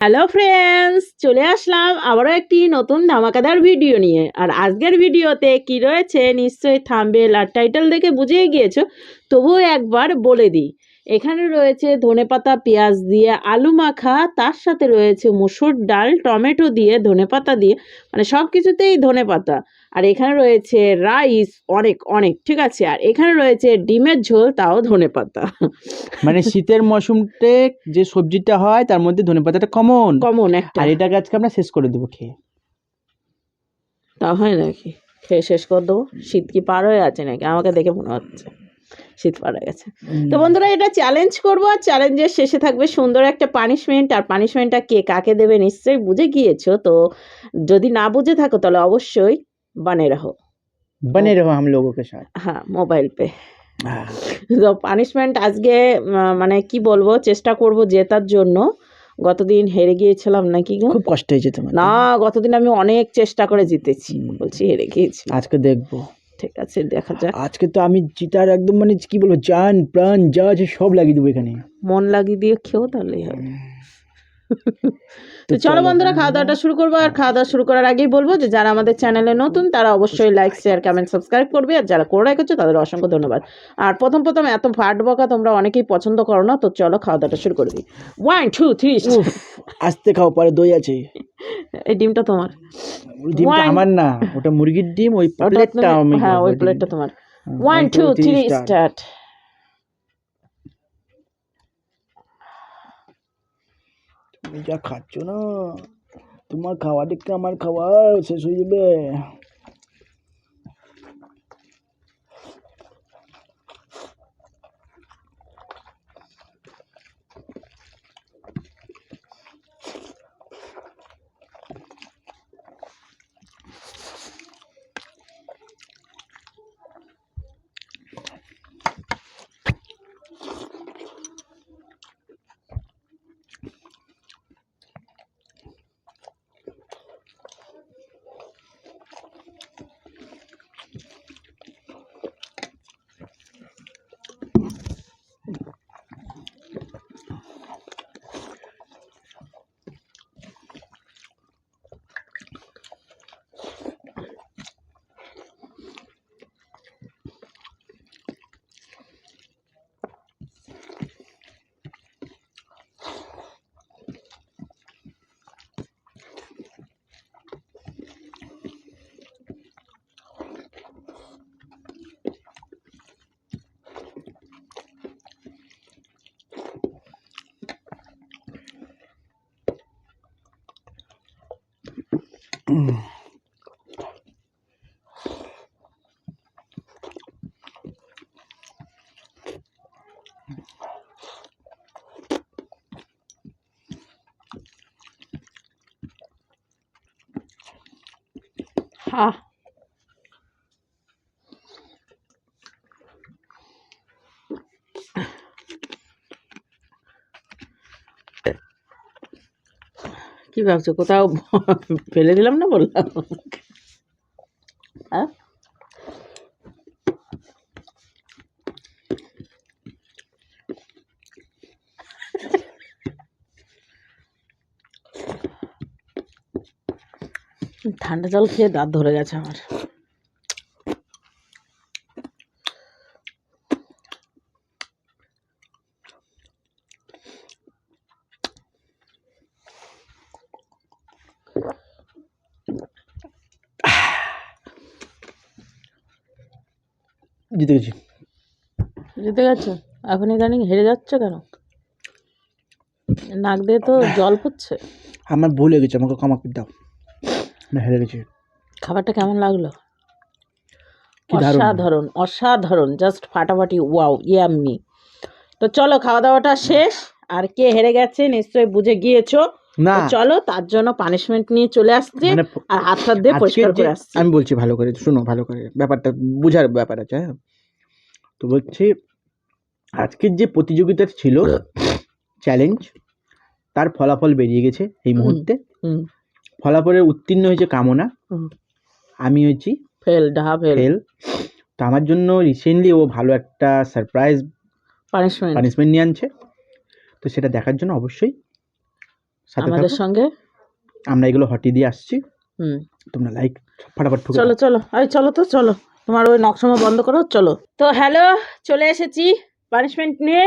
Hello friends, চলে আসলাম আবারও একটি নতুন ধামাকাদার ভিডিও নিয়ে। আর আজকের ভিডিওতে কি রয়েছে নিশ্চয়ই থাম্বনেল আর টাইটেল দেখে বুঝেই গিয়েছো, তবুও একবার বলে দিই। এখানে রয়েছে ধনেপাতা পেঁয়াজ দিয়ে আলু মাখা, তার সাথে রয়েছে মসুর ডাল টমেটো দিয়ে ধনেপাতা দিয়ে, মানে সব কিছুতেই ধনেপাতা। আর এখানে রয়েছে রাইস অনেক অনেক, ঠিক আছে। আর এখানে রয়েছে ডিমের ঝোল, তাও ধনেপাতা। মানে শীতের মৌসুমতে যে সবজিটা হয় তার মধ্যে ধনেপাতাটা কমন কমন একটা। আর এটাকে আজকে আমরা শেষ করে দেবো খেয়ে। তা হয় নাকি? খেয়ে শেষ করে দেবো? শীত কি পার হয়ে আছে নাকি? আমাকে দেখে মনে হচ্ছে শীত পার হয়ে গেছে। তো বন্ধুরা, এটা চ্যালেঞ্জ করবো, আর চ্যালেঞ্জের শেষে থাকবে সুন্দর একটা পানিশমেন্ট। আর পানিশমেন্টটা কে কাকে দেবে নিশ্চয়ই বুঝে গিয়েছো। তো যদি না বুঝে থাকো তাহলে অবশ্যই বানিয়ে রাখো। बने रहो हम लोगों के साथ। হ্যাঁ, মোবাইল পে। हाँ, তো পানিশমেন্ট আজকে মানে কি বলবো, চেষ্টা করব জেতার জন্য। গতদিন হেরে গিয়েছিলাম নাকি গো? খুব কষ্ট হয়েছে তোমার। না, গতদিন আমি অনেক চেষ্টা করে জিতেছি, বলছি হেরে গিয়েছি। আজকে দেখবো। ঠিক আছে, দেখা যাক। আজকে তো আমি জিতার একদম মানে কি বলবো, জান প্রাণ যা আছে সব লাগিয়ে দেবো এখানে। মন লাগিয়ে দিয়ে খেও, তাহলেই হবে। তো চলো বন্ধুরা, খাওয়া দাওয়াটা শুরু করবো। আর খাওয়া দাওয়া শুরু করার আগেই বলবো যে যারা আমাদের চ্যানেলে নতুন তারা অবশ্যই লাইক শেয়ার কমেন্ট সাবস্ক্রাইব করবে, আর যারা করে রেখেছো তাদের অসংখ্য ধন্যবাদ। আর প্রথম এত ফাট বকা তোমরা অনেকেই পছন্দ করো না, তো চলো খাওয়া দাওয়াটা শুরু করে দিই। 1 2 3। উফ, আস্তে খাও, পরে দই আছে। এই ডিমটা তোমার? ওই ডিমটা One- আমার না, ওটা মুরগির ডিম। ওই ওটা প্লেটটা আমি হ্যাঁ, খাবো, ওই ওই প্লেটটা ডিমটা। তোমার। 1 1 2 2 3 3 স্টার্ট। স্টার্ট। তুমি যা খাচ্ছ না, তোমার খাওয়া দেখতে আমার খাওয়া শেষ হয়ে যাবে। হ্যাঁ, কি ভাবছো কোথাও ফেলে দিলাম না বললাম? হ্যাঁ, ঠান্ডা জল খেয়ে দাঁত ধরে গেছে আমার। জিতে গেছি। জিতে গেছো? এখন ইদানিং হেরে যাচ্ছ কেন? নাক দিয়ে তো জল পড়ছে। আমার ভুল হয়ে গেছে, আমাকে ক্ষমা করে দাও, আমি হেরে গেছি। খাবারটা কেমন লাগলো? কি দারুণ। অসাধারণ অসাধারণ, জাস্ট ফাটাফাটি, ওয়াও, ইয়াম্মি। তো চলো, খাওয়া দাওয়াটা শেষ। আর কে হেরে গেছে নিশ্চয়ই বুঝে গিয়েছো। না, তো চলো, তার জন্য পানিশমেন্ট নিয়ে চলে আসছে। মানে আর হাত টাত দিয়ে আজকের পরিষ্কার যে করে আসছি। আমি বলছি ভালো করে শুনো, ভালো করে ব্যাপারটা বুঝার ব্যাপার আছে। হ্যাঁ, তো বলছি আজকের যে প্রতিযোগিতা ছিল, চ্যালেঞ্জ, তার ফলাফল বেরিয়ে গেছে এই মুহূর্তে। হুম, ফলাফলে উত্তীর্ণ হয়েছে কামনা, হুম। আমি হয়েছি ফেল, ডাহা ফেল। ফেল। তো আমার জন্য রিসেন্টলি ও ভালো একটা সারপ্রাইজ পানিশমেন্ট। পানিশমেন্ট নিয়ে আনছে। তো সেটা দেখার জন্য অবশ্যই সাথে আমাদের থাকো। সঙ্গে। আমরা এগুলো হটিয়ে দিয়ে আসছি, হুম, তোমরা লাইক ফটাফট ঠুকে চলো চলো, এই চলো তো, চলো তোমার ওই নকশমা বন্ধ করো, চলো। তো হ্যালো, চলে এসেছি পানিশমেন্ট নিয়ে।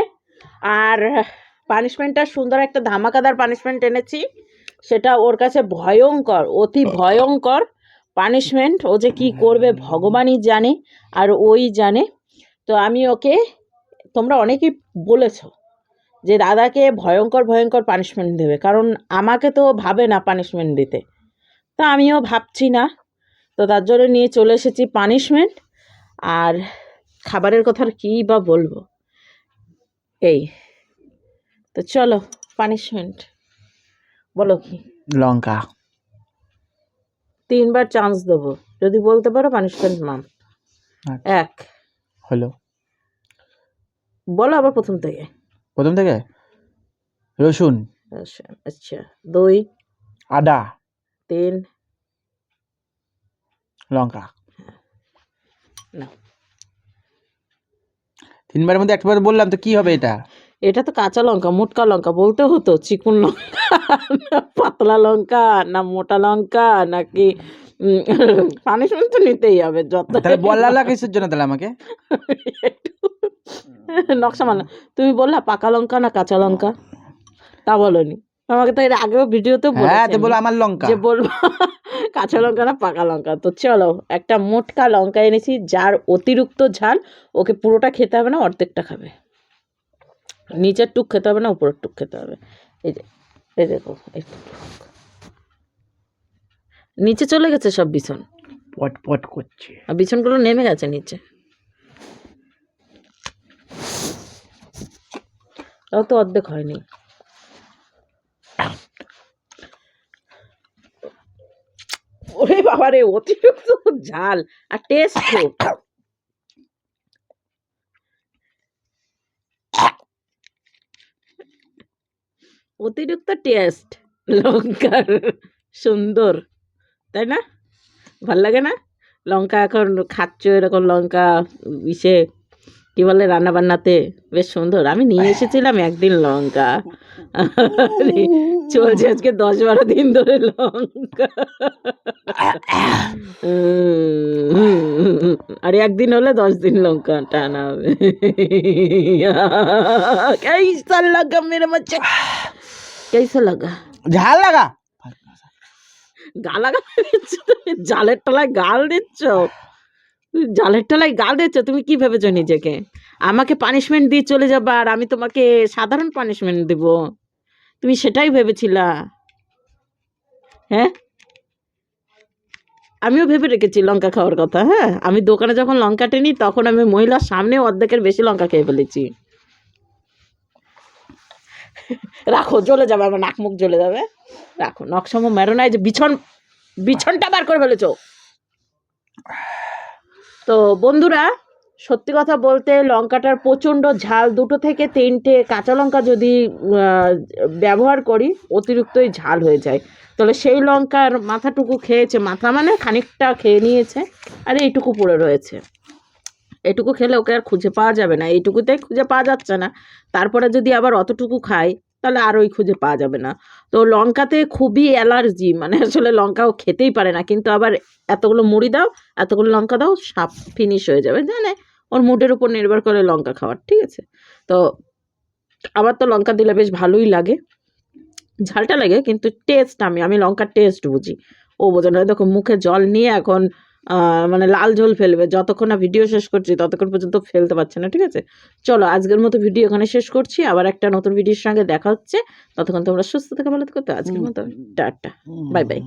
আর পানিশমেন্টটা সুন্দর একটা ধামাকাদার পানিশমেন্ট এনেছি। সেটা ওর কাছে ভয়ঙ্কর, অতি ভয়ঙ্কর পানিশমেন্ট। ও যে কী করবে ভগবানই জানে, আর ওই জানে। তো আমি ওকে, তোমরা অনেকেই বলেছো যে দাদাকে ভয়ঙ্কর ভয়ঙ্কর পানিশমেন্ট দেবে, কারণ আমাকে তো ভাবে না পানিশমেন্ট দিতে, তা আমিও ভাবছি না। তো তার জন্য নিয়ে চলে এসেছি পানিশমেন্ট। আর খাবারের কথা আর কী বা বলবো, এই তো চলো পানিশমেন্ট বলো কি। লঙ্কা 3বার চান্স দেবো, যদি বলতে পারো পানিশমেন্ট মাম। আচ্ছা, 1, হলো। বলো আবার প্রথম থেকে। প্রথম থেকে রসুন, আচ্ছা 2, আদা, 3, লঙ্কা। না 3বারের মধ্যে একবার বললাম তো কি হবে এটা? এটা তো কাঁচা লঙ্কা, মোটকা লঙ্কা বলতে হতো, চিকুন লঙ্কা না পাতলা লঙ্কা, না মোটা লঙ্কা, নাকি পানিশমেন্ট তো নিতেই হবে যত। তাহলে বললা কিসের জন্য তাহলে আমাকে? নকশা মানা, তুমি বললা পাকা লঙ্কা না কাঁচা লঙ্কা, তা বলনি। আমাকে তো এর আগেও ভিডিওতে হ্যাঁ, তো বলেছি বলো আমার লঙ্কা। যে বলবো কাঁচা লঙ্কা না পাকা লঙ্কা। তো চলো, একটা মোটকা লঙ্কা এনেছি, যার অতিরিক্ত ঝাল, ওকে পুরোটা খেতে হবে না, অর্ধেকটা খাবে। নিচের টুক খেতে হবে না, উপরের টুক খেতে হবে। এই যে, এই দেখো, নিচে চলে গেছে সব বিছন, পট পট করছে। আর বিছনগুলো নেমে গেছে নিচে। তাও তো অর্ধেক হয়নি। ওরে বাবা রে, অতিরিক্ত ঝাল আর টেস্ট খুব। অতিরিক্ত টেস্ট লঙ্কার, সুন্দর, তাই না? ভাল লাগে না? লঙ্কা এখন খাচ্ছ এরকম লঙ্কা, ইসে কি বলে রান্না বান্নাতে, বেশ সুন্দর। আমি নিয়ে এসেছিলাম একদিন লঙ্কা, আরে চলছে আজকে 10-12 দিন ধরে লঙ্কা। আর একদিন হলে 10 দিন লঙ্কা টানা হবে। कैसा लगा मेरा बच्चा, कैसा लगा? ঝাল লাগা। গালাগাল দিচ্ছ তুমি, জালের তলায় গাল দিচ্ছ, জালের তলায় গাল দিচ্ছ। তুমি কি ভেবেছো নিজেকে? আমাকে পানিশমেন্ট দিয়ে চলে যাবা আর আমি তোমাকে সাধারণ পানিশমেন্ট দেব? তুমি সেটাই ভেবেছিলা? হ্যাঁ, আমিও ভেবে রেখেছি লঙ্কা খাওয়ার কথা। হ্যাঁ, আমি দোকানে যখন লঙ্কা টেনি তখন আমি মহিলার সামনে অর্ধেকের বেশি লঙ্কা খেয়ে ফেলেছি। রাখো, জ্বলে যাবে, আমার নাক মুখ জ্বলে যাবে। রাখো, নকশাম মেরো না, এই যে বিছনটা বার করে ফেলেছো। তো বন্ধুরা, সত্যি কথা বলতে লঙ্কাটার প্রচণ্ড ঝাল, 2 থেকে 3টে কাঁচা লঙ্কা যদি ব্যবহার করি অতিরিক্তই ঝাল হয়ে যায়। তাহলে সেই লঙ্কার মাথাটুকু খেয়েছে, মাথা মানে খানিকটা খেয়ে নিয়েছে, আর এইটুকু পড়ে রয়েছে। এটুকু খেলে ওকে আর খুঁজে পাওয়া যাবে না, এইটুকুতেই খুঁজে পাওয়া যাচ্ছে না, তারপরে যদি আবার অতটুকু খাই তাহলে আর ওই খুঁজে পাওয়া যাবে না। তো লঙ্কাতে খুবই অ্যালার্জি, মানে আসলে লঙ্কাও খেতেই পারে না, কিন্তু আবার এতগুলো মুড়ি দাও, এতগুলো লঙ্কা দাও, সাপ ফিনিশ হয়ে যাবে, জানে ওর মুডের উপর নির্ভর করে লঙ্কা খাওয়ার, ঠিক আছে? তো আমার তো লঙ্কা দিলে বেশ ভালোই লাগে, ঝালটা লাগে, কিন্তু টেস্ট আমি লঙ্কার টেস্ট বুঝি, ও বোঝে না। দেখো মুখে জল নিয়ে এখন মানে লাল ঝোল ফেলবে, যতক্ষণ না ভিডিও শেষ করছি ততক্ষণ পর্যন্ত ফেলতে পারছে না, ঠিক আছে? চলো আজকের মতো ভিডিও এখানে শেষ করছি, আবার একটা নতুন ভিডিওর সঙ্গে দেখা হচ্ছে। ততক্ষণ তোমরা সুস্থ থেকে ভালো থেকো। তো আজকের মতো টাটা, বাই বাই।